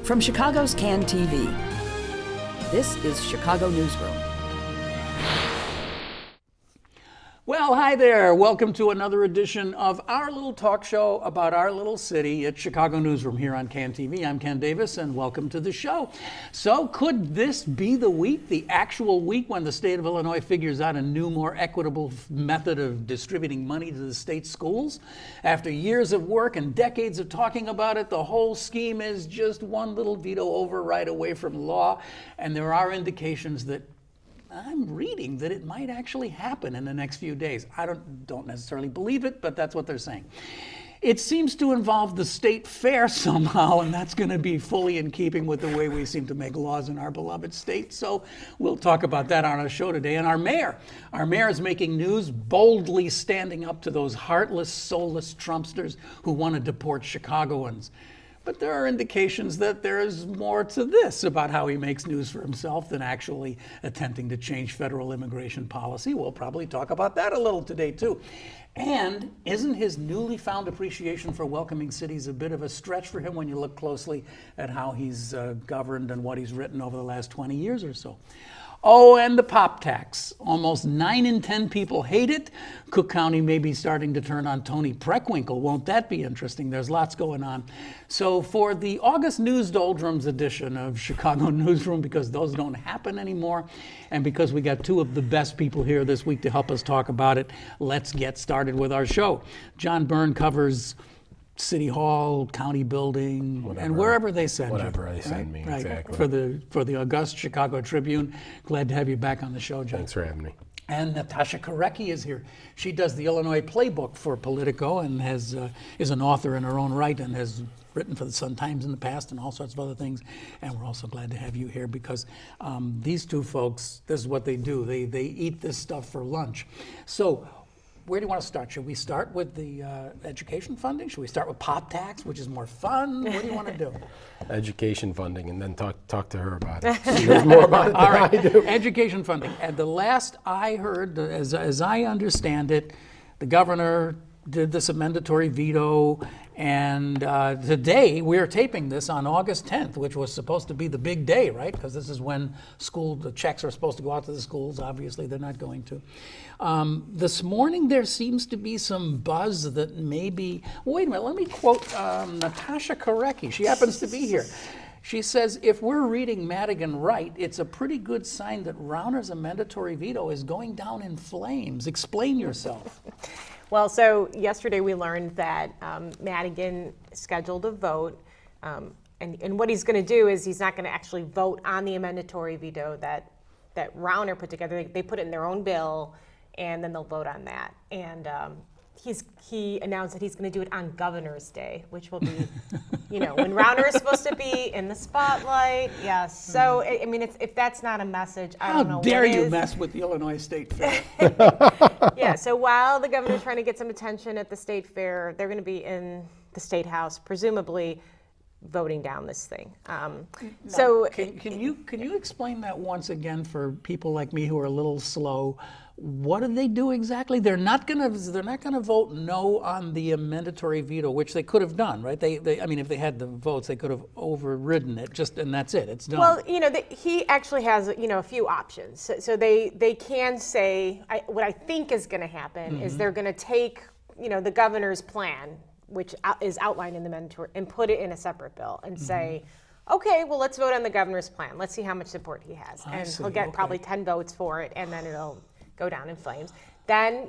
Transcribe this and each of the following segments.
From Chicago's Can TV, this is Chicago Newsroom. Well, hi there. Welcome to another edition of our little talk show about our little city at Chicago Newsroom here on Can TV. I'm Ken Davis, and welcome to the show. So could this be the week, the actual week, when the state of Illinois figures out a new, more equitable method of distributing money to the state schools? After years of work and decades of talking about it, the whole scheme is just one little veto override away from law, and there are indications that I'm reading that it might actually happen in the next few days. I don't necessarily believe it, but that's what they're saying. It seems to involve the state fair somehow, and that's going to be fully in keeping with the way we seem to make laws in our beloved state. So we'll talk about that on our show today. And our mayor is making news, boldly standing up to those heartless, soulless Trumpsters who want to deport Chicagoans. But there are indications that there is more to this about how he makes news for himself than actually attempting to change federal immigration policy. We'll probably talk about that a little today, too. And isn't his newly found appreciation for welcoming cities a bit of a stretch for him when you look closely at how he's governed and what he's written over the last 20 years or so? Oh, and the pop tax. Almost 9 in 10 people hate it. Cook County may be starting to turn on Toni Preckwinkle. Won't that be interesting? There's lots going on. So for the August News Doldrums edition of Chicago Newsroom, because those don't happen anymore, and because we got 2 of the best people here this week to help us talk about it, let's get started with our show. John Byrne covers City Hall, county building, and wherever they send you. Whatever they send me, right. exactly. For the august Chicago Tribune. Glad to have you back on the show, John. Thanks for having me. And Natasha Korecki is here. She does the Illinois playbook for Politico and is an author in her own right and has written for the Sun-Times in the past and all sorts of other things. And we're also glad to have you here because these 2 folks, this is what they do. They eat this stuff for lunch. So where do you want to start? Should we start with the education funding? Should we start with pop tax, which is more fun? What do you want to do? Education funding, and then talk to her about it. She knows more about it than I do. Education funding. And the last I heard, as I understand it, the governor did this amendatory veto, and today we're taping this on August 10th, which was supposed to be the big day, right? Because this is when the checks are supposed to go out to the schools. Obviously, they're not going to. This morning, there seems to be some buzz that maybe, wait a minute, let me quote Natasha Korecki. She happens to be here. She says, if we're reading Madigan right, it's a pretty good sign that Rauner's amendatory veto is going down in flames. Explain yourself. Well, so yesterday we learned that Madigan scheduled a vote, and what he's going to do is he's not going to actually vote on the amendatory veto that Rauner put together. They put it in their own bill, and then they'll vote on that. And he announced that he's going to do it on Governor's Day, which will be, when Rauner is supposed to be in the spotlight. Yes. So, I mean, if that's not a message, I don't know what is. How dare you mess with the Illinois State Fair? Yeah, so while the governor's trying to get some attention at the State Fair, they're going to be in the State House, presumably voting down this thing. So can you explain that once again for people like me who are a little slow? What did they do exactly? They're not going to vote no on the amendatory veto, which they could have done, right? I mean, if they had the votes, they could have overridden it. And that's it. It's done. Well, he actually has a few options. So they can say what I think is going to happen is they're going to take the governor's plan, which is outlined in the amendatory, and put it in a separate bill and say, okay, well, let's vote on the governor's plan. Let's see how much support he has. He'll get probably 10 votes for it, and then it'll go down in flames. Then,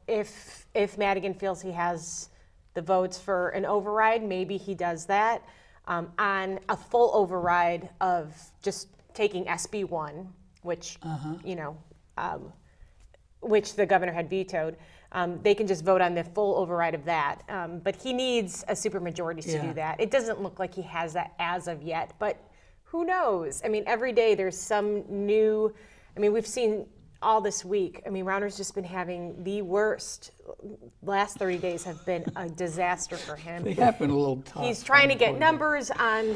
if Madigan feels he has the votes for an override, maybe he does that. On a full override of just taking SB 1, which, which the governor had vetoed, they can just vote on the full override of that. But he needs a supermajority to do that. It doesn't look like he has that as of yet, but who knows? I mean, every day there's some new, we've seen all this week. Rauner's just been having the worst. Last 30 days have been a disaster for him. They have been a little tough. He's trying to get numbers on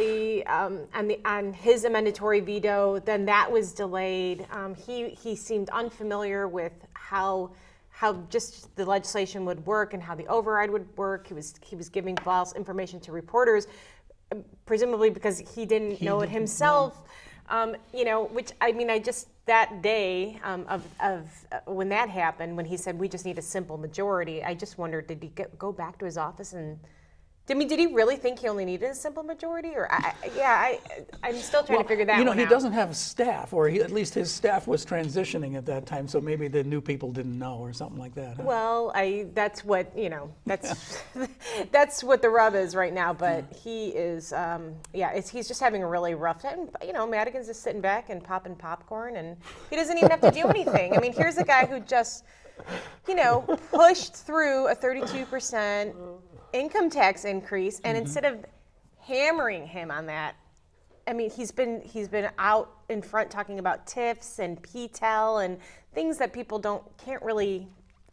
his amendatory veto. Then that was delayed. He seemed unfamiliar with how just the legislation would work and how the override would work. He was giving false information to reporters. presumably because he didn't know it himself. Which I mean, that day of when that happened, when he said we just need a simple majority, I just wondered, did he go back to his office and? Did he really think he only needed a simple majority? Or I'm still trying to figure that one out. He doesn't have a staff, or at least his staff was transitioning at that time, so maybe the new people didn't know or something like that. Huh? Well, that's what, that's what the rub is right now. But he is, he's just having a really rough time. Madigan's just sitting back and popping popcorn, and he doesn't even have to do anything. I mean, here's a guy who just, pushed through a 32% income tax increase, and instead of hammering him on that, I mean, he's been out in front talking about TIFs and PTEL and things that people can't really,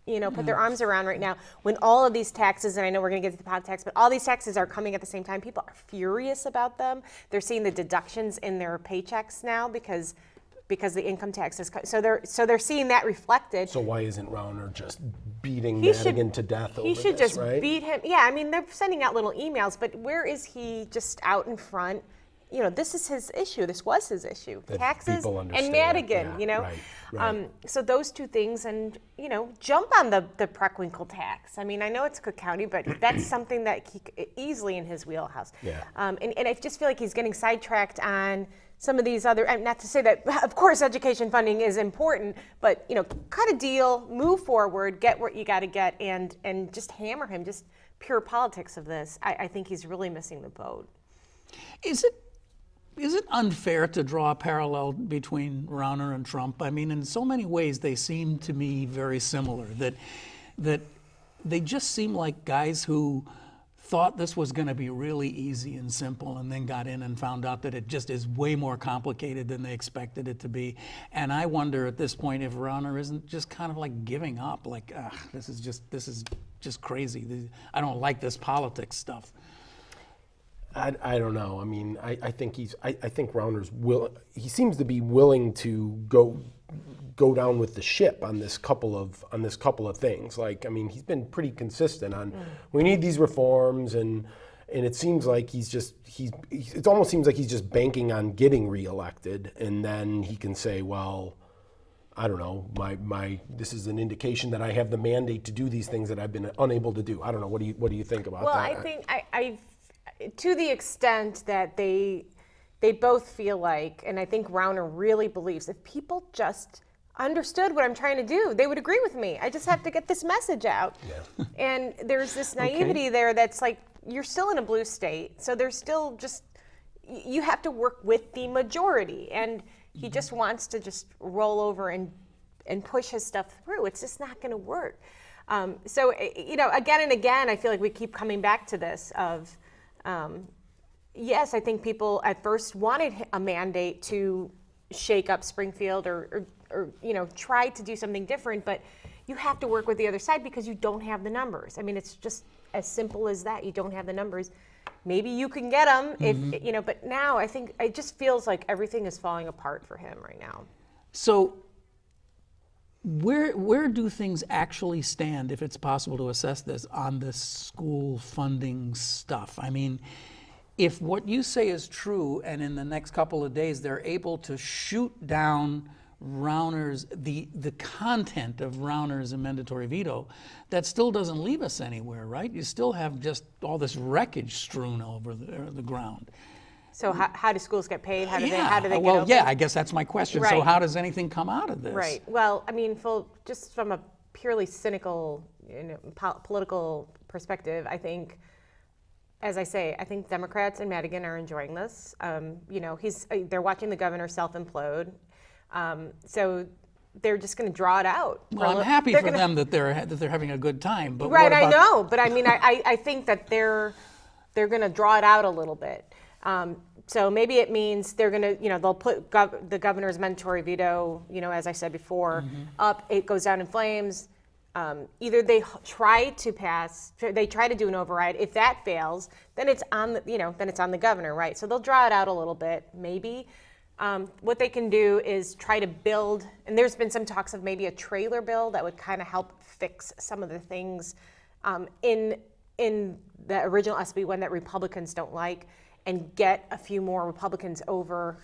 put their arms around right now. When all of these taxes, and I know we're going to get to the pot tax, but all these taxes are coming at the same time. People are furious about them. They're seeing the deductions in their paychecks now because the income tax is cut. So they're seeing that reflected. So why isn't Rauner just beating Madigan to death over this, He should just right? beat him. Yeah, I mean, they're sending out little emails, but where is he just out in front? This is his issue. This was his issue. That Taxes and Madigan, Right. So those two things, and, jump on the Preckwinkle tax. I mean, I know it's Cook County, but that's something that he easily in his wheelhouse. Yeah. And I just feel like he's getting sidetracked on some of these other, and not to say that, of course, education funding is important, but, cut a deal, move forward, get what you got to get, and just hammer him, just pure politics of this. I think he's really missing the boat. Is it unfair to draw a parallel between Rauner and Trump? I mean, in so many ways, they seem to me very similar, that they just seem like guys who thought this was going to be really easy and simple, and then got in and found out that it just is way more complicated than they expected it to be. And I wonder at this point if Rauner isn't just kind of like giving up, like, this is just crazy. I don't like this politics stuff. I don't know. I mean, I think Rauner's he seems to be willing to go down with the ship on this couple of things. Like, I mean, he's been pretty consistent on we need these reforms, and it seems like it almost seems like he's just banking on getting reelected, and then he can say, well, I don't know, this is an indication that I have the mandate to do these things that I've been unable to do. I don't know. What do you think about that? Well, I think I to the extent that they both feel like, and I think Rauner really believes, if people just understood what I'm trying to do, they would agree with me. I just have to get this message out. Yeah. And there's this naivety there that's like, you're still in a blue state, so there's still just, you have to work with the majority, and he just wants to just roll over and push his stuff through. It's just not going to work. So, again and again, I feel like we keep coming back to this of, yes, I think people at first wanted a mandate to shake up Springfield or try to do something different, but you have to work with the other side because you don't have the numbers. I mean, it's just as simple as that. You don't have the numbers. Maybe you can get them if, but now I think it just feels like everything is falling apart for him right now. So where do things actually stand, if it's possible to assess this, on this school funding stuff? I mean, if what you say is true, and in the next couple of days they're able to shoot down Rauner's, the content of Rauner's amendatory veto, that still doesn't leave us anywhere, right? You still have just all this wreckage strewn over the ground. So how do schools get paid? How do they get well, open? yeah, I guess that's my question. Right. So how does anything come out of this? Right. Well, I mean, just from a purely cynical, political perspective, I think, as I say, I think Democrats and Madigan are enjoying this. They're watching the governor self-implode. So they're just going to draw it out. Well, I'm happy for them that they're having a good time. But right, what about, I know, but I mean, I think that they're going to draw it out a little bit. So maybe it means they're going to, they'll put the governor's mandatory veto, as I said before, up. It goes down in flames. Either they try to do an override. If that fails, then it's on the governor, right? So they'll draw it out a little bit, maybe. What they can do is try to build, and there's been some talks of maybe a trailer bill that would kind of help fix some of the things in in the original SB 1 that Republicans don't like and get a few more Republicans over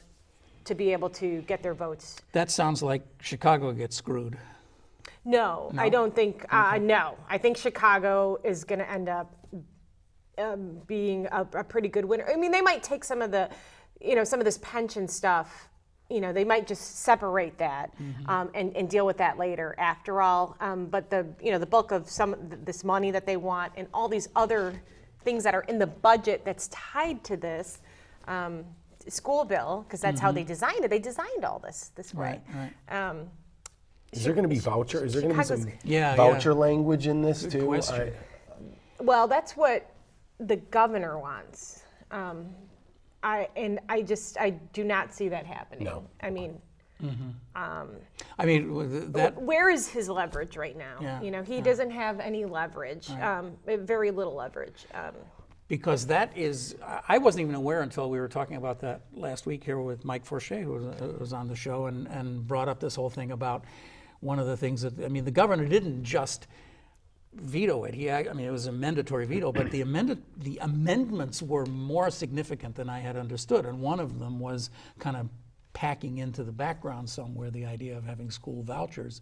to be able to get their votes. That sounds like Chicago gets screwed. No, I don't think, no. I think Chicago is going to end up being a pretty good winner. I mean, they might take some of the, some of this pension stuff, they might just separate that and deal with that later after all. But the bulk of this money that they want and all these other things that are in the budget that's tied to this school bill, because that's how they designed it. They designed all this way. Right. Is there going to be voucher? Is there going to be some Chicago's- language in this Good too? question. Well, that's what the governor wants. I do not see that happening. No. I mean, that where is his leverage right now? Yeah, He doesn't have any leverage, very little leverage. because that is, I wasn't even aware until we were talking about that last week here with Mike Forche, who was on the show and brought up this whole thing about one of the things that, the governor didn't just veto it. It was a mandatory veto, but the amendments were more significant than I had understood. And one of them was kind of packing into the background somewhere the idea of having school vouchers.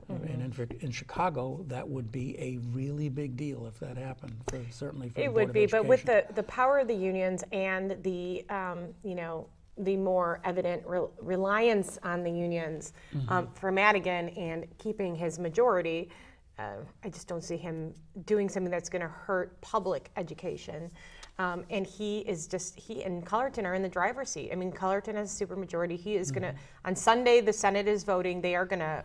And in Chicago, that would be a really big deal if that happened, certainly for the It Board would of be, but with Education. the power of the unions and the more evident reliance on the unions for Madigan and keeping his majority, I just don't see him doing something that's going to hurt public education. And he and Cullerton are in the driver's seat. Cullerton has a supermajority. He is going to, on Sunday, the Senate is voting. They are going to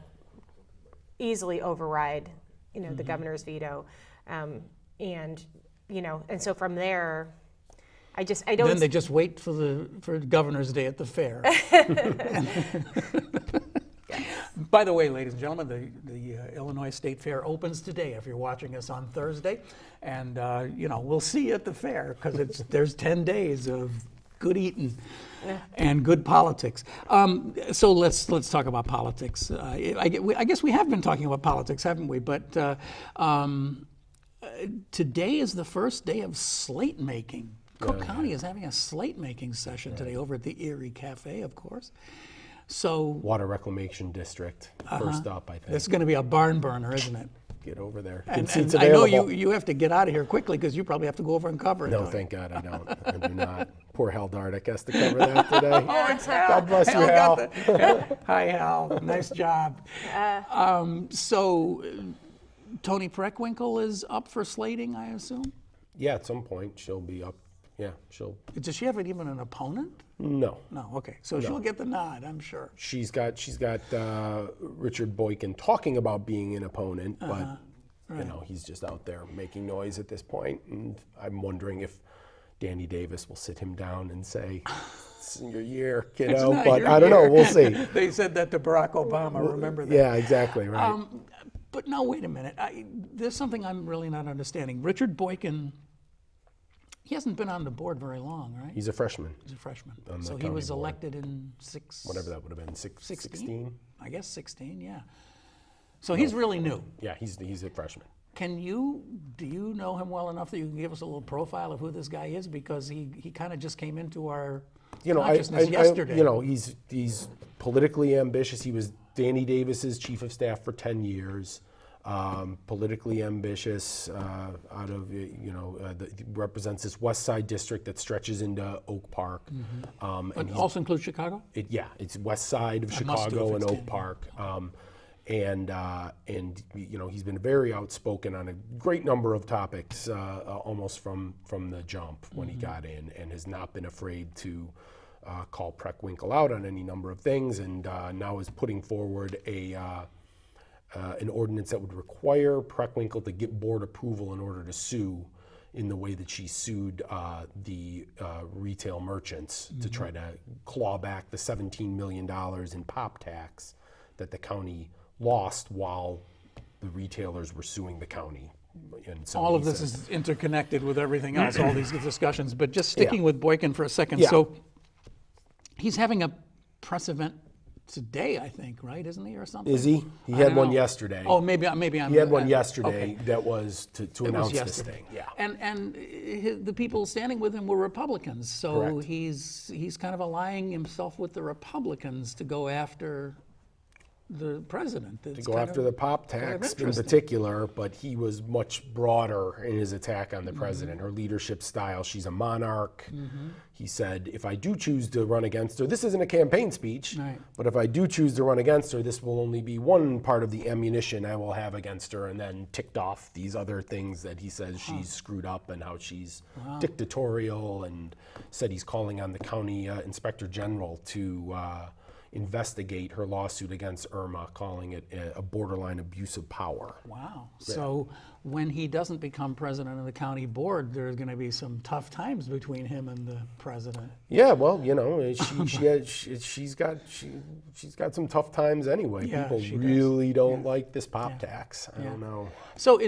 easily override, the governor's veto. And so from there, I don't. Then they just wait for Governor's Day at the fair. By the way, ladies and gentlemen, the Illinois State Fair opens today if you're watching us on Thursday. And, we'll see you at the fair because there's 10 days of good eating and good politics. So let's talk about politics. I guess we have been talking about politics, haven't we? But today is the first day of slate-making. Cook County is having a slate-making session today over at the Erie Cafe, of course. So Water Reclamation District, first up, I think. it's going to be a barn burner, isn't it? Get over there. And Good seats I know available. you have to get out of here quickly because you probably have to go over and cover it. No, don't you? thank God I don't. I do not. Poor Hal Dardick has to cover that today. It's Hal. God bless you, Hal Hal. got the- Hi, Hal. Nice job. So Toni Preckwinkle is up for slating, I assume? Yeah, at some point she'll be up. Yeah, she'll. Does she have even an opponent? No. No, okay. So she'll get the nod, I'm sure. She's got Richard Boykin talking about being an opponent, but he's just out there making noise at this point, and I'm wondering if Danny Davis will sit him down and say, "It's your year, kiddo." not But your I don't know. year. We'll see. They said that to Barack Obama. Remember that? Yeah, exactly. Right. But no, wait a minute. There's something I'm really not understanding. Richard Boykin, he hasn't been on the board very long, right? He's a freshman. He's a freshman. on the So he county was board. elected in Whatever that would have been, 16. I guess 16, yeah. So he's really new. Yeah, he's a freshman. Do you know him well enough that you can give us a little profile of who this guy is? Because he kind of just came into our consciousness yesterday. He's politically ambitious. He was Danny Davis's chief of staff for 10 years. Politically ambitious, represents this West Side district that stretches into Oak Park. But also includes Chicago? It's West Side of must do Chicago if and it's Oak Park. He's been very outspoken on a great number of topics, almost from the jump when he got in, and has not been afraid to call Preckwinkle out on any number of things, and now is putting forward an ordinance that would require Preckwinkle to get board approval in order to sue in the way that she sued the retail merchants to try to claw back the $17 million in pop tax that the county lost while the retailers were suing the county. And so All of he this said- is interconnected with everything else, all these discussions. But just sticking Yeah. with Boykin for a second. Yeah. So he's having a press event today, I think, right? Isn't he or something? Is he? He had one yesterday. Oh, maybe I'm. He had one yesterday okay. that was to announce this Yesterday. thing. Yeah. And the people standing with him were Republicans, so Correct. he's kind of allying himself with the Republicans to go after the president. To go after the pop tax in interesting. particular, but he was much broader in his attack on the president. Her leadership style, she's a monarch. He said, if I do choose to run against her, this isn't a campaign speech, but if I do choose to run against her, this will only be one part of the ammunition I will have against her, and then ticked off these other things that he says she's screwed up and how she's dictatorial, and said he's calling on the county inspector general to investigate her lawsuit against Irma, calling it a borderline abuse of power. Wow. So when he doesn't become president of the county board, there's going to be some tough times between him and the president. Yeah, well, you know, she's got some tough times anyway. Yeah, People she really don't like this pop tax. I don't know. So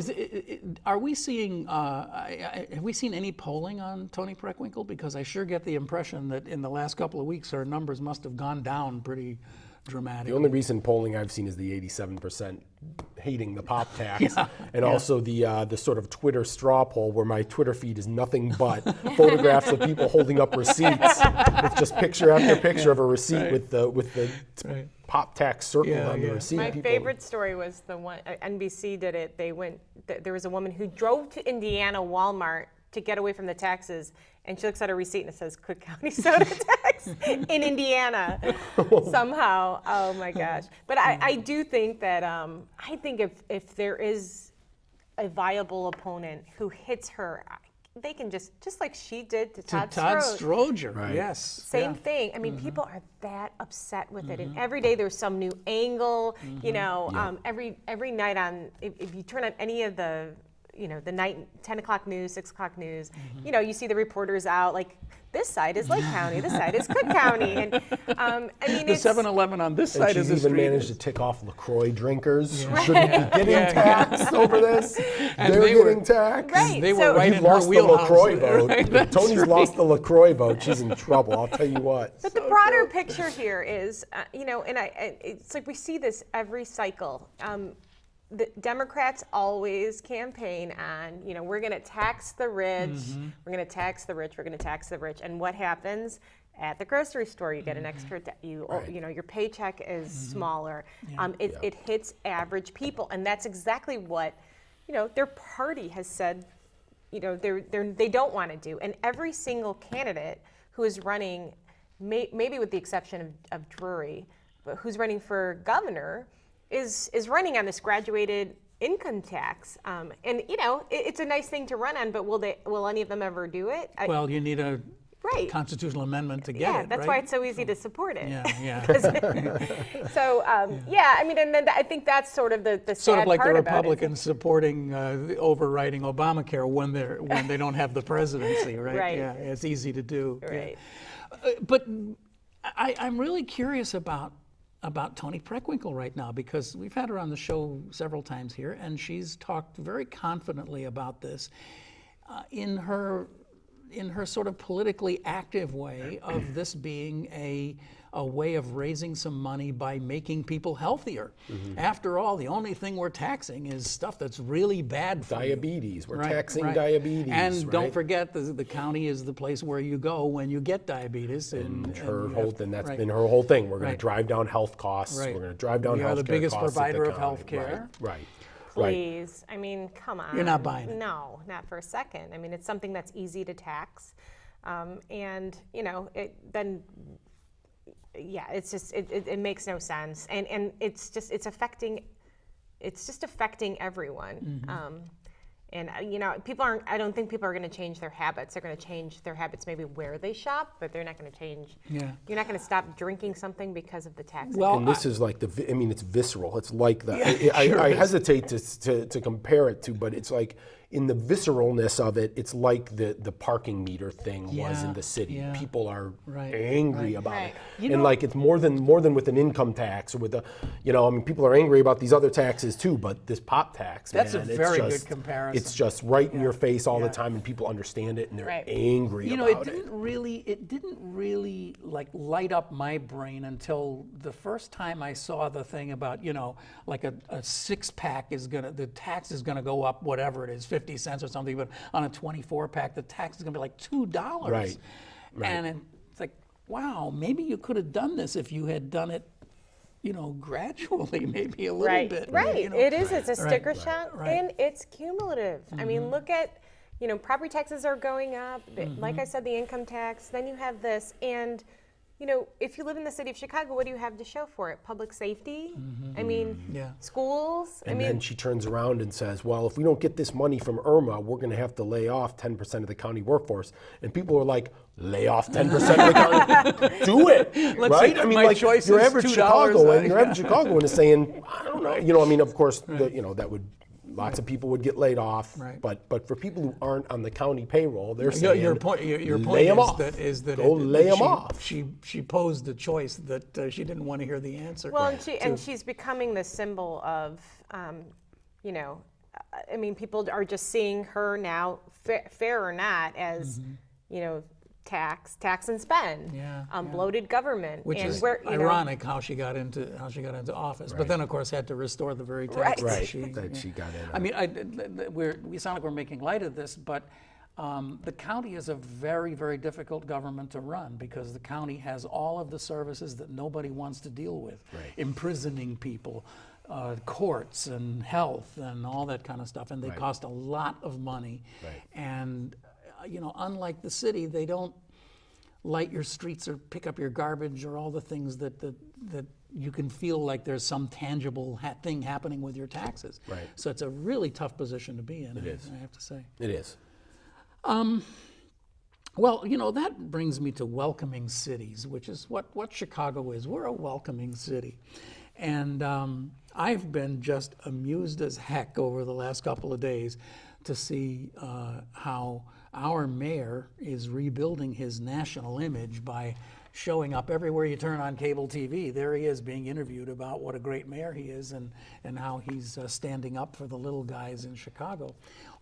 are we seeing, have we seen any polling on Toni Preckwinkle? Because I sure get the impression that in the last couple of weeks her numbers must have gone down pretty dramatically. The only recent polling I've seen is the 87% hating the pop tax, and also the sort of Twitter straw poll where my Twitter feed is nothing but photographs of people holding up receipts with just picture after picture of a receipt with the pop tax circled on the receipt. My favorite story was the one NBC did it. There was a woman who drove to Indiana Walmart to get away from the taxes, and she looks at her receipt and it says Cook County soda tax in Indiana somehow. Oh my gosh. But I do think that, I think if there is a viable opponent who hits her, they can just like she did to Todd Stroger. Right. Yes. Same thing. I mean, people are that upset with it, and every day there's some new angle. You know, every night on, if you turn on any of the, you know, the night 10 o'clock news, 6 o'clock news, you know, you see the reporters out like, this side is Lake County, this side is Cook County, and I mean, the 7-Eleven on this And side of she's the even street. managed to tick off LaCroix drinkers who shouldn't be getting taxed over this. And They're they were- getting taxed. Right. They So- were right You've in her lost the wheelhouse. LaCroix vote. Right, that's Tony's right. lost the LaCroix vote. She's in trouble, I'll tell you what. But the broader picture here is, you know, and it's like we see this every cycle. The Democrats always campaign on, you know, we're going to tax the rich, we're going to tax the rich, we're going to tax the rich, and what happens? At the grocery store, you get an extra, you know, your paycheck is smaller. It hits average people, and that's exactly what, you know, their party has said, you know, they don't want to do. And every single candidate who is running, maybe with the exception of Drury, but who's running for governor, is running on this graduated income tax. And you know, it's a nice thing to run on, but will any of them ever do it? Well, you need a Right. constitutional amendment to get Yeah, it, that's right? why it's so easy to support it. Yeah. So, yeah, I mean, and then I think that's sort of the sad Sort of like the part about it. Republicans supporting the overriding Obamacare when they don't have the presidency, right? Right. Yeah, it's easy to do. yeah. Right. But I'm really curious about Toni Preckwinkle right now, because we've had her on the show several times here, and she's talked very confidently about this in her sort of politically active way of this being a way of raising some money by making people healthier. After all, the only thing we're taxing is stuff that's really bad for you. Diabetes. We're Right, taxing right. diabetes. And don't right? forget, the county is the place where you go when you get diabetes. And That's right. been her whole thing. We're going Right. to drive down health costs. Right. We're going to drive down We health are the biggest costs at provider the of county. health care. Right. Please. I mean, come on. You're not buying it. No, not for a second. I mean, it's something that's easy to tax. And, you know, it's just, it makes no sense. And it's just affecting everyone. And, you know, I don't think people are going to change their habits. They're going to change their habits maybe where they shop, but they're not going to change. Yeah. You're not going to stop drinking something because of the tax. Well, And this is like it's visceral. It's like that. Yeah, I sure is. hesitate to compare it to, but it's like in the visceralness of it, it's like the parking meter thing was in the city. Yeah. People are Right, angry right. about Right. it, and like it's more than with an income tax or with a, I mean, people are angry about these other taxes too, but this pop tax, That's man, a it's very just, good comparison. It's just right in your face all Yeah. the time, and people understand it, and they're Right. angry about it didn't really like light up my brain until the first time I saw the thing about, like a 6-pack the tax is gonna go up, whatever it is, 50 cents or something, but on a 24-pack, the tax is gonna be like $2. Right. And it's like, wow, maybe you could have done this if you had done it, gradually, maybe a little bit. Right. It is. It's a sticker Right. shock, Right. and it's cumulative. I mean, look at, property taxes are going up. Like I said, the income tax. Then you have this, and if you live in the city of Chicago, what do you have to show for it? Public safety. I mean, Yeah. schools. And then she turns around and says, well, if we don't get this money from Irma, we're going to have to lay off 10% of the county workforce. And people are like, lay off 10% of the county? Do it, right? see, I mean, my like, choice your is average $2, Chicagoan, your average Chicagoan is saying, I don't know. I mean, of course, that would, lots of people would get laid off. Right. But for people who aren't on the county payroll, they're saying, Your point lay them off. is that Go lay them she, off. She posed a choice that she didn't want to hear the answer. Well, and she's becoming the symbol of, I mean, people are just seeing her now, fair or not, as, tax and spend, Yeah, bloated government, Which and is where ironic how she got into office, but then of course had to restore the very tax Right, that she got in. I mean, we sound like we're making light of this, but the county is a very, very difficult government to run because the county has all of the services that nobody wants to deal with, imprisoning people, courts and health and all that kind of stuff, and they cost a lot of money. And unlike the city, they don't light your streets or pick up your garbage or all the things that you can feel like there's some tangible thing happening with your taxes. Right. So it's a really tough position to be in. It is. I have to say. It is. Well, that brings me to welcoming cities, which is what Chicago is. We're a welcoming city. And I've been just amused as heck over the last couple of days to see how our mayor is rebuilding his national image by showing up everywhere you turn on cable TV. There he is being interviewed about what a great mayor he is and how he's standing up for the little guys in Chicago.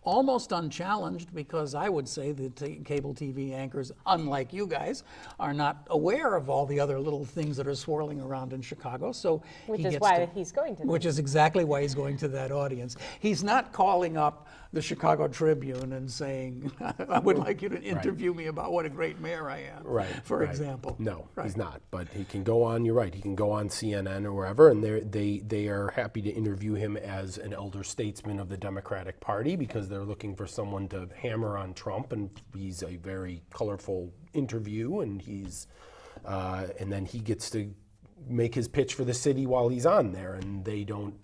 Almost unchallenged, because I would say that cable TV anchors, unlike you guys, are not aware of all the other little things that are swirling around in Chicago. So which is why he's going to them. Which is exactly why he's going to that audience. He's not calling up the Chicago Tribune and saying, I would like you to interview me about what a great mayor I am, for example. No, he's not. But he can go on, you're right, he can go on CNN or wherever, and they are happy to interview him as an elder statesman of the Democratic Party because they're looking for someone to hammer on Trump, and he's a very colorful interview, and and then he gets to make his pitch for the city while he's on there, and they don't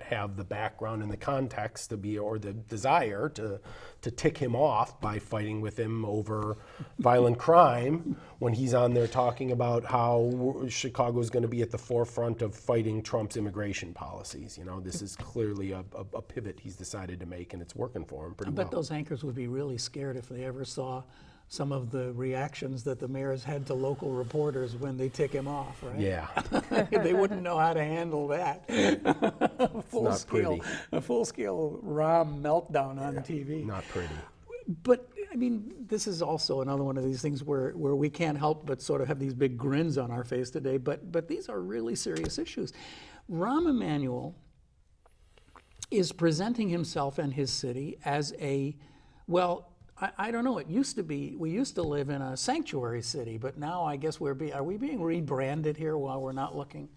have the background and the context to be, or the desire to tick him off by fighting with him over violent crime when he's on there talking about how Chicago is going to be at the forefront of fighting Trump's immigration policies. This is clearly a pivot he's decided to make, and it's working for him pretty well. I bet those anchors would be really scared if they ever saw some of the reactions that the mayor's had to local reporters when they tick him off, right? Yeah. They wouldn't know how to handle that. A full-scale Rahm meltdown on TV. Not pretty. But, I mean, this is also another one of these things where we can't help but sort of have these big grins on our face today, but these are really serious issues. Rahm Emanuel is presenting himself and his city as I don't know. It used to be, we used to live in a sanctuary city, but now I guess are we being rebranded here while we're not looking?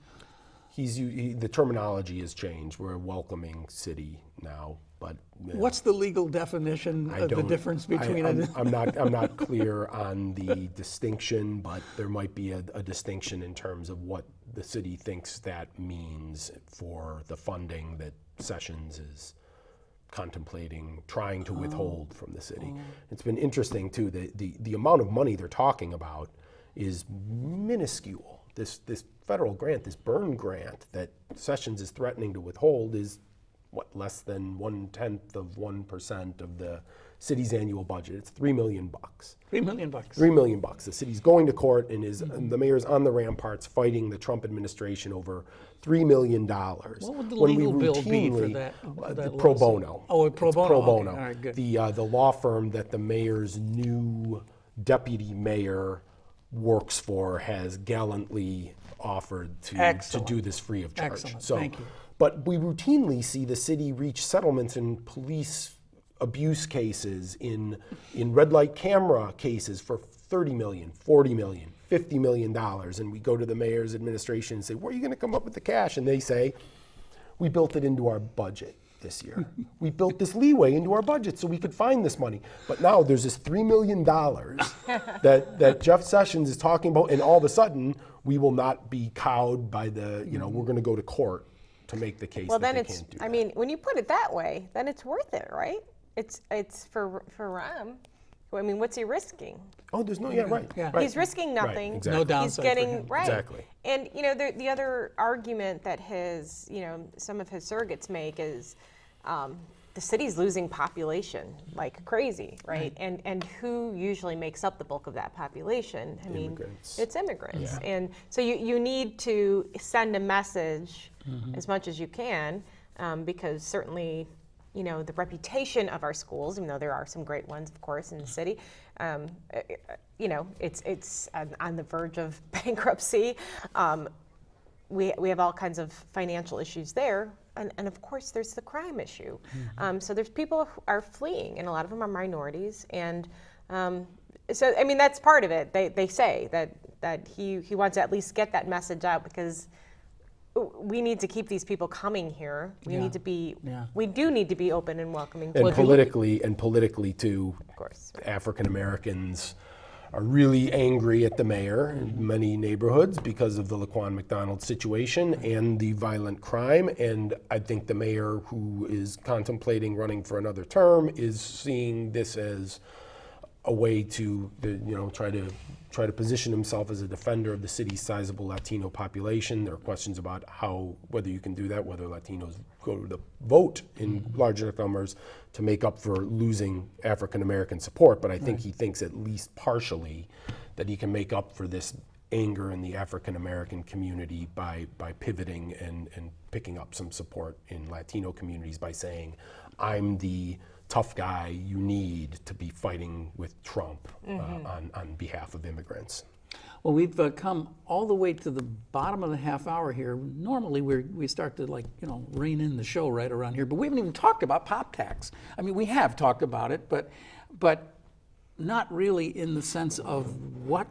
The terminology has changed. We're a welcoming city now, but what's the legal definition of the difference between? I'm not clear on the distinction, but there might be a distinction in terms of what the city thinks that means for the funding that Sessions is contemplating trying to withhold from the city. It's been interesting too, the amount of money they're talking about is minuscule. This federal grant, this Byrne grant that Sessions is threatening to withhold is less than 0.1% of the city's annual budget. It's $3 million. $3 million. $3 million. The city's going to court and the mayor's on the ramparts fighting the Trump administration over $3 million. What would the legal bill be for that? Pro lawsuit? bono. Oh, pro It's bono. pro Okay. bono. All right, good. The law firm that the mayor's new deputy mayor works for has gallantly offered to Excellent. do this free of charge. Excellent. So, Thank you. but we routinely see the city reach settlements in police abuse cases, in red light camera cases for $30 million, $40 million, $50 million. And we go to the mayor's administration and say, where are you going to come up with the cash? And they say, we built it into our budget this year. We built this leeway into our budget so we could find this money. But now there's this $3 million that Jeff Sessions is talking about, and all of a sudden we will not be cowed by the, we're going to go to court to make the case Well, that then they can't do that. I mean, when you put it that way, then it's worth it, right? It's for Ram. I mean, what's he risking? Oh, there's no, right. Yeah. Right. He's risking nothing. Right, exactly. No downside He's for getting him. right. Exactly. And the other argument that some of his surrogates make is the city's losing population like crazy, right? And who usually makes up the bulk of that population? I mean, Immigrants. it's immigrants. Yeah. And so you need to send a message as much as you can, because certainly, the reputation of our schools, even though there are some great ones, of course, in the city, it's on the verge of bankruptcy. We have all kinds of financial issues there. And of course, there's the crime issue. So there's people who are fleeing, and a lot of them are minorities. And so, I mean, that's part of it. They say that he wants to at least get that message out, because we need to keep these people coming here. We need to be. Yeah. We do need to be open and welcoming. And to politically too, of course. African Americans are really angry at the mayor in many neighborhoods because of the Laquan McDonald situation and the violent crime. And I think the mayor, who is contemplating running for another term, is seeing this as a way to try to position himself as a defender of the city's sizable Latino population. There are questions about whether you can do that, whether Latinos go to the vote in large enough numbers to make up for losing African American support. But I think he thinks at least partially that he can make up for this anger in the African American community by pivoting and picking up some support in Latino communities by saying, I'm the tough guy you need to be fighting with Trump on behalf of immigrants. Well, we've come all the way to the bottom of the half hour here. Normally, we start to rein in the show right around here, but we haven't even talked about pop tax. I mean, we have talked about it, but not really in the sense of what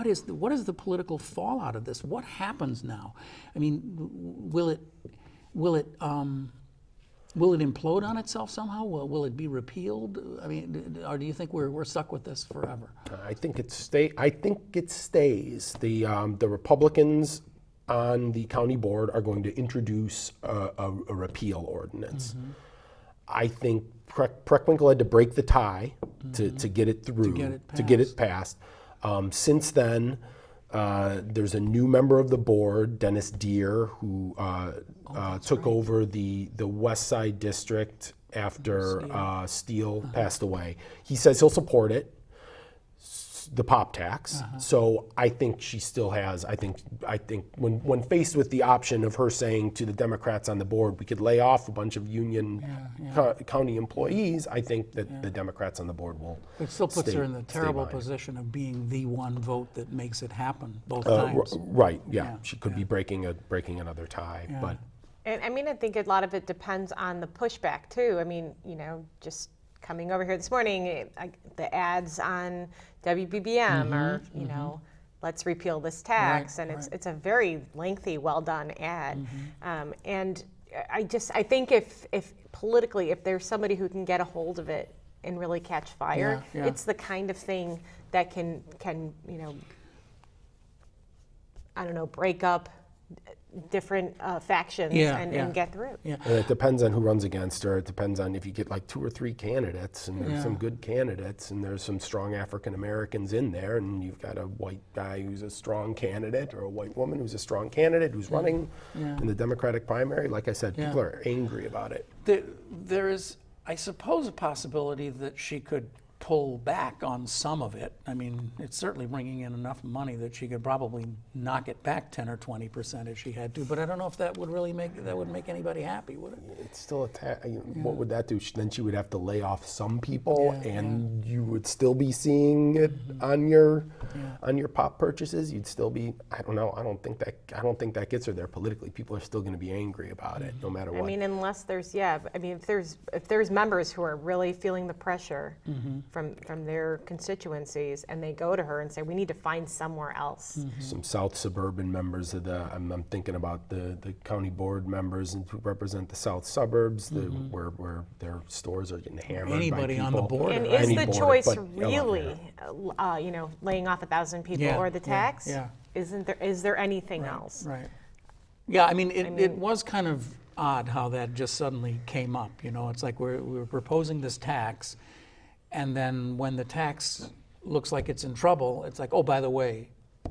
is the political fallout of this? What happens now? I mean, will it implode on itself somehow? Will it be repealed? I mean, or do you think we're stuck with this forever? I think it stays. The Republicans on the county board are going to introduce a repeal ordinance. I think Preckwinkle had to break the tie to get it through, to get it passed. Since then, there's a new member of the board, Dennis Deere, who took over the West Side District after Steele passed away. He says he'll support it, the pop tax. So I think she still has. I think when faced with the option of her saying to the Democrats on the board, we could lay off a bunch of union county employees, I think that the Democrats on the board will. It still puts her in the terrible behind. position of being the one vote that makes it happen both times. Right. Yeah. She could be breaking another tie, but. And I mean, I think a lot of it depends on the pushback too. I mean, just coming over here this morning, the ads on WBBM are, let's repeal this tax, and it's a very lengthy, well-done ad. And I think if politically, if there's somebody who can get a hold of it and really catch fire, it's the kind of thing that can break up different factions and get through. Yeah. And it depends on who runs against her. It depends on if you get like 2 or 3 candidates, and there's some good candidates, and there's some strong African Americans in there, and you've got a white guy who's a strong candidate, or a white woman who's a strong candidate who's running in the Democratic primary. Like I said, people are angry about it. there is, I suppose, a possibility that she could pull back on some of it. I mean, it's certainly bringing in enough money that she could probably knock it back 10 or 20% if she had to. But I don't know if that would really make anybody happy, would it? It's still what would that do? Then she would have to lay off some people, and you would still be seeing it on your pop purchases. You'd still be. I don't know. I don't think that gets her there politically. People are still going to be angry about it, no matter what. I mean, unless there's if there's members who are really feeling the pressure from their constituencies, and they go to her and say, we need to find somewhere else. Some South suburban members of I'm thinking about the county board members who represent the South suburbs, where their stores are getting hammered Anybody by on the people. border. And right? is the choice but- really, laying off 1,000 people or the tax? yeah. Is there anything else? Right. Yeah, I mean, it was kind of odd how that just suddenly came up. It's like we're proposing this tax, and then when the tax looks like it's in trouble, it's like, oh, by the way,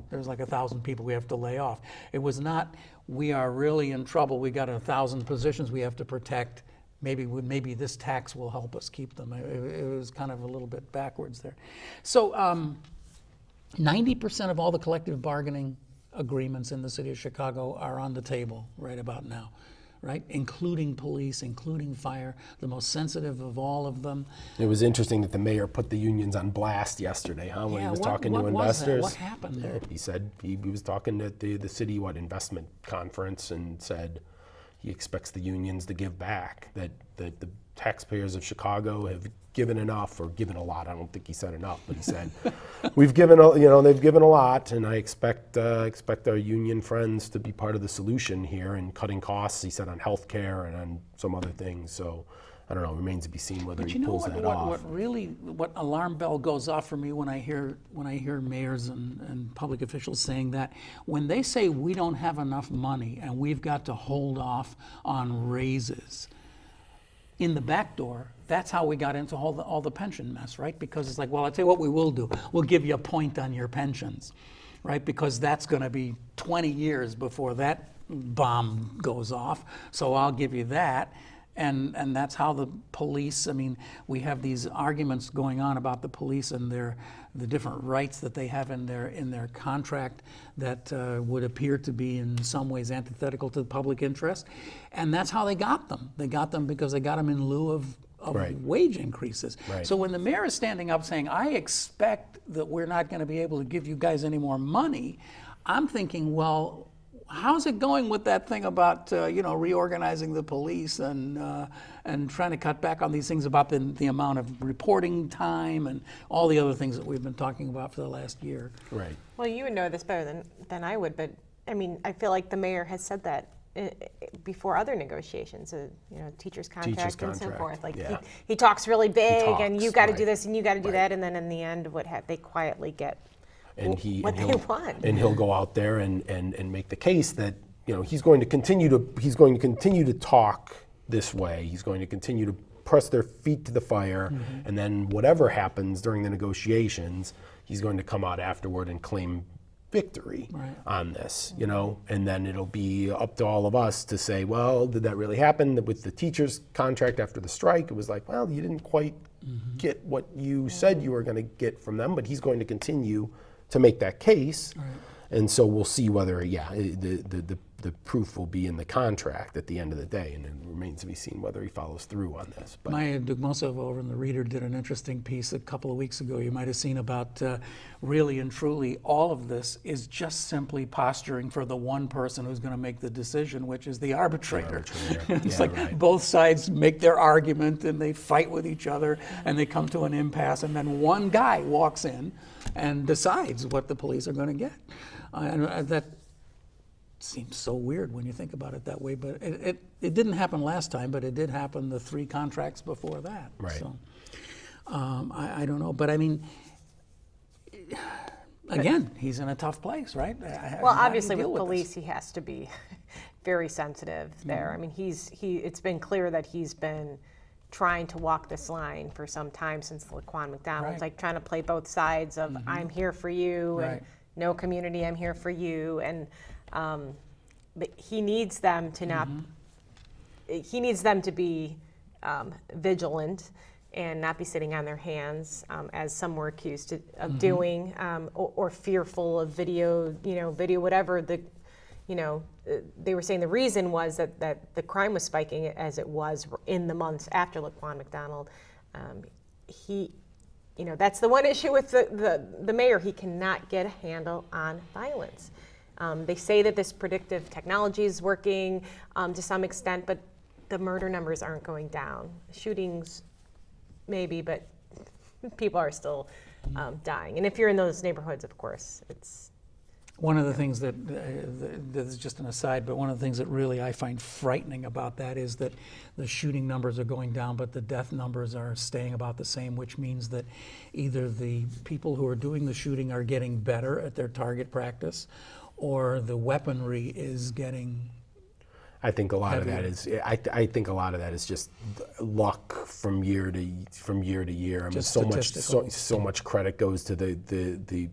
there's like 1,000 people we have to lay off. It was not, we are really in trouble. We got 1,000 positions we have to protect. Maybe this tax will help us keep them. It was kind of a little bit backwards there. So 90% of all the collective bargaining agreements in the city of Chicago are on the table right about now, right? Including police, including fire, the most sensitive of all of them. It was interesting that the mayor put the unions on blast yesterday, when he was talking to investors. What happened there? He said he was talking at the city investment conference and said he expects the unions to give back, that the taxpayers of Chicago have given enough, or given a lot. I don't think he said enough, but he said we've given they've given a lot, and I expect our union friends to be part of the solution here in cutting costs. He said on healthcare and on some other things. So I don't know. It remains to be seen whether he pulls that off. What alarm bell goes off for me when I hear mayors and public officials saying that, when they say we don't have enough money and we've got to hold off on raises, in the back door, that's how we got into all the pension mess, right? Because it's like, well, I'll tell you what we will do. We'll give you a point on your pensions, right? Because that's going to be 20 years before that bomb goes off. So I'll give you that. And that's how the police, I mean, we have these arguments going on about the police and the different rights that they have in their contract that would appear to be in some ways antithetical to the public interest. And that's how they got them. They got them because they got them in lieu of wage increases. Right. So when the mayor is standing up saying, I expect that we're not going to be able to give you guys any more money, I'm thinking, well, how's it going with that thing about reorganizing the police and trying to cut back on these things about the amount of reporting time and all the other things that we've been talking about for the last year? Right. Well, you would know this better than I would, but I mean, I feel like the mayor has said that before other negotiations, teachers' contract and so forth. Like he talks really big, and you got to do this and you got to do that, and then in the end, they quietly get what they want. And he'll go out there and make the case that he's going to continue to talk this way. He's going to continue to press their feet to the fire, and then whatever happens during the negotiations, he's going to come out afterward and claim victory on this, and then it'll be up to all of us to say, well, did that really happen? With the teachers' contract after the strike, it was like, well, you didn't quite get what you said you were going to get from them, but he's going to continue to make that case, and so we'll see whether, the proof will be in the contract at the end of the day, and it remains to be seen whether he follows through on this. But Maya Dugmosov over in The Reader did an interesting piece a couple of weeks ago. You might have seen about really and truly all of this is just simply posturing for the one person who's going to make the decision, which is the arbitrator. It's both sides make their argument and they fight with each other and they come to an impasse, and then one guy walks in and decides what the police are going to get. And that seems so weird when you think about it that way, but it didn't happen last time, but it did happen the 3 contracts before that. Right. So I don't know, but I mean, again, he's in a tough place, right? Well, obviously with police, he has to be very sensitive there. I mean, it's been clear that he's been trying to walk this line for some time since Laquan McDonald. It's like trying to play both sides of I'm here for you and no community, I'm here for you, and but he needs them to not. He needs them to be vigilant and not be sitting on their hands, as some were accused of doing, or fearful of video, whatever they were saying the reason was that the crime was spiking as it was in the months after Laquan McDonald. That's the one issue with the mayor. He cannot get a handle on violence. They say that this predictive technology is working to some extent, but the murder numbers aren't going down. Shootings, maybe, but people are still dying. And if you're in those neighborhoods, of course, it's... One of the things that this is just an aside, but one of the things that really I find frightening about that is that the shooting numbers are going down, but the death numbers are staying about the same, which means that either the people who are doing the shooting are getting better at their target practice, or the weaponry is getting... I think a lot of that is. I think a lot of that is just luck from year to year. I mean, so much credit goes to the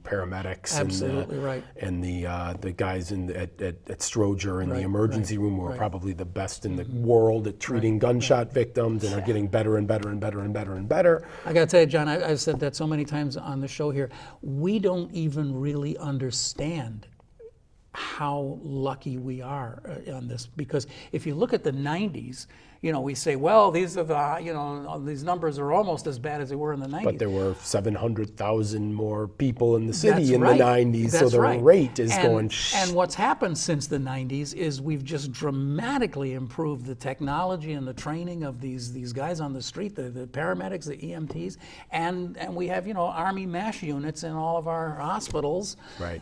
paramedics. Absolutely and the guys at Stroger in the emergency room who are probably the best in the world at treating gunshot victims and are getting better and better and better and better and better. I got to tell you, John, I've said that so many times on the show here. We don't even really understand how lucky we are on this, because if you look at the 90s, we say, well, these are these numbers are almost as bad as they were in the 90s. But there were 700,000 more people in the city in the 90s, so the rate is going. And what's happened since the 90s is we've just dramatically improved the technology and the training of these guys on the street, the paramedics, the EMTs, and we have Army MASH units in all of our hospitals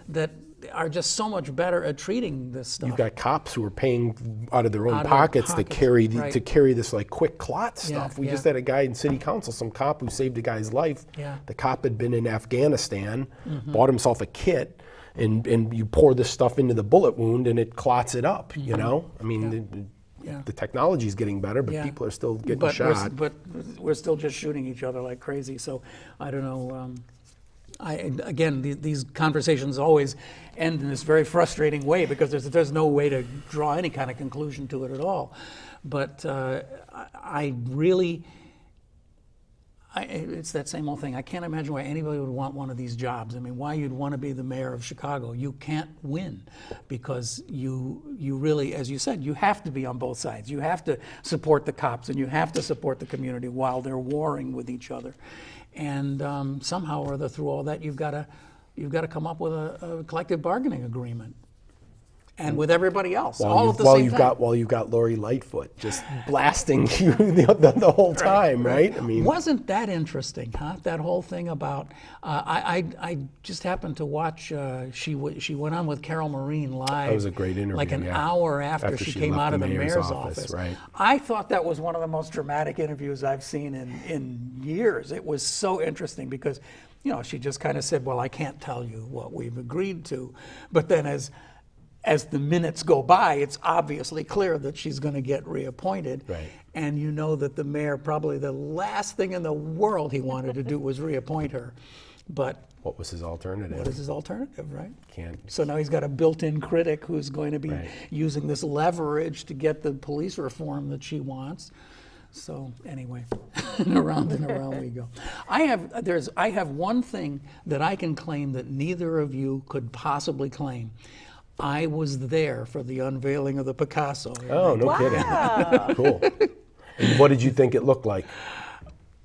that are just so much better at treating this stuff. You've got cops who are paying out of their own pockets to carry this like quick clot stuff. We just had a guy in city council, some cop who saved a guy's life. The cop had been in Afghanistan, bought himself a kit, and you pour this stuff into the bullet wound and it clots it up. I mean. The technology is getting better, but people are still getting shot. But we're still just shooting each other like crazy. So I don't know. These conversations always end in this very frustrating way because there's no way to draw any kind of conclusion to it at all. But it's that same old thing. I can't imagine why anybody would want one of these jobs. I mean, why you'd want to be the mayor of Chicago. You can't win because you really, as you said, you have to be on both sides. You have to support the cops and you have to support the community while they're warring with each other. And somehow or other, through all that, you've got to come up with a collective bargaining agreement, and with everybody else, all at the same time. While you've got Lori Lightfoot just blasting you the whole time, right? I mean, wasn't that interesting, huh? That whole thing about I just happened to watch. She went on with Carol Maureen live. That was a great interview. Like an hour after she came out of the mayor's office. Right. I thought that was one of the most dramatic interviews I've seen in years. It was so interesting because, she just kind of said, "Well, I can't tell you what we've agreed to," but then as the minutes go by, it's obviously clear that she's going to get reappointed. Right. And you know that the mayor, probably the last thing in the world he wanted to do was reappoint her. But what was his alternative? What is his alternative, right? Can't. So now he's got a built-in critic who's going to be using this leverage to get the police reform that she wants. So anyway, and around we go. I have one thing that I can claim that neither of you could possibly claim. I was there for the unveiling of the Picasso. Oh, no kidding. Cool. And what did you think it looked like?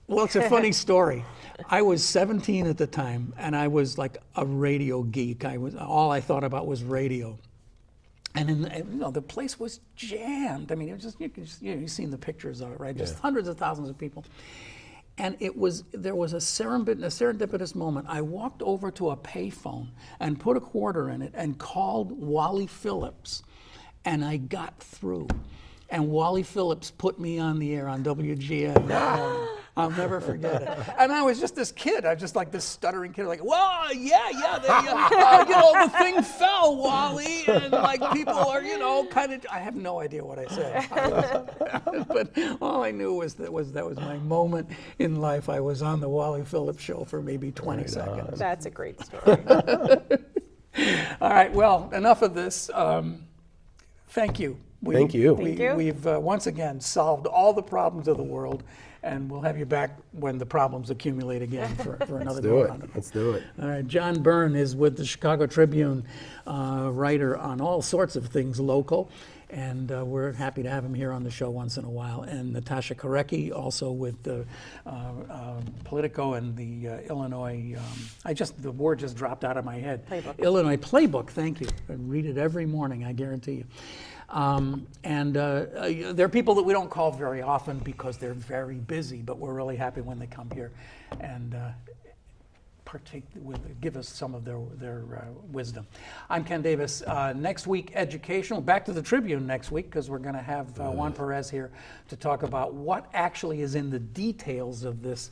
Well, it's a funny story. I was 17 at the time, and I was like a radio geek. All I thought about was radio. And the place was jammed. I mean, it was just you've seen the pictures of it, right? Just hundreds of thousands of people. And there was a serendipitous moment. I walked over to a payphone and put a quarter in it and called Wally Phillips, and I got through. And Wally Phillips put me on the air on WGN. I'll never forget it. And I was just this kid. I was just like this stuttering kid, like, "Whoa, yeah, the thing fell, Wally," and like people are, kind of. I have no idea what I said, but all I knew was that was my moment in life. I was on the Wally Phillips show for maybe 20 seconds. That's a great story. All right, well, enough of this. Thank you. Thank you. Thank you. We've once again solved all the problems of the world, and we'll have you back when the problems accumulate again for another Do go it. round of Let's do it. All right, John Byrne is with the Chicago Tribune, writer on all sorts of things local, and we're happy to have him here on the show once in a while. And Natasha Korecki, also with the Politico and the Illinois, the word just dropped out of my head. Playbook. Illinois Playbook, thank you. I read it every morning, I guarantee you. There are people that we don't call very often because they're very busy, but we're really happy when they come here and give us some of their wisdom. I'm Ken Davis. Next week, educational. Back to the Tribune next week because we're going to have Juan Perez here to talk about what actually is in the details of this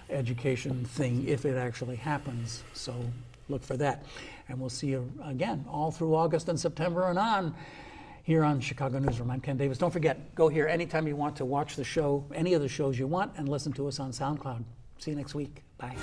education thing if it actually happens. So look for that. And we'll see you again all through August and September and on here on Chicago Newsroom. I'm Ken Davis. Don't forget, go here anytime you want to watch the show, any of the shows you want, and listen to us on SoundCloud. See you next week. Bye.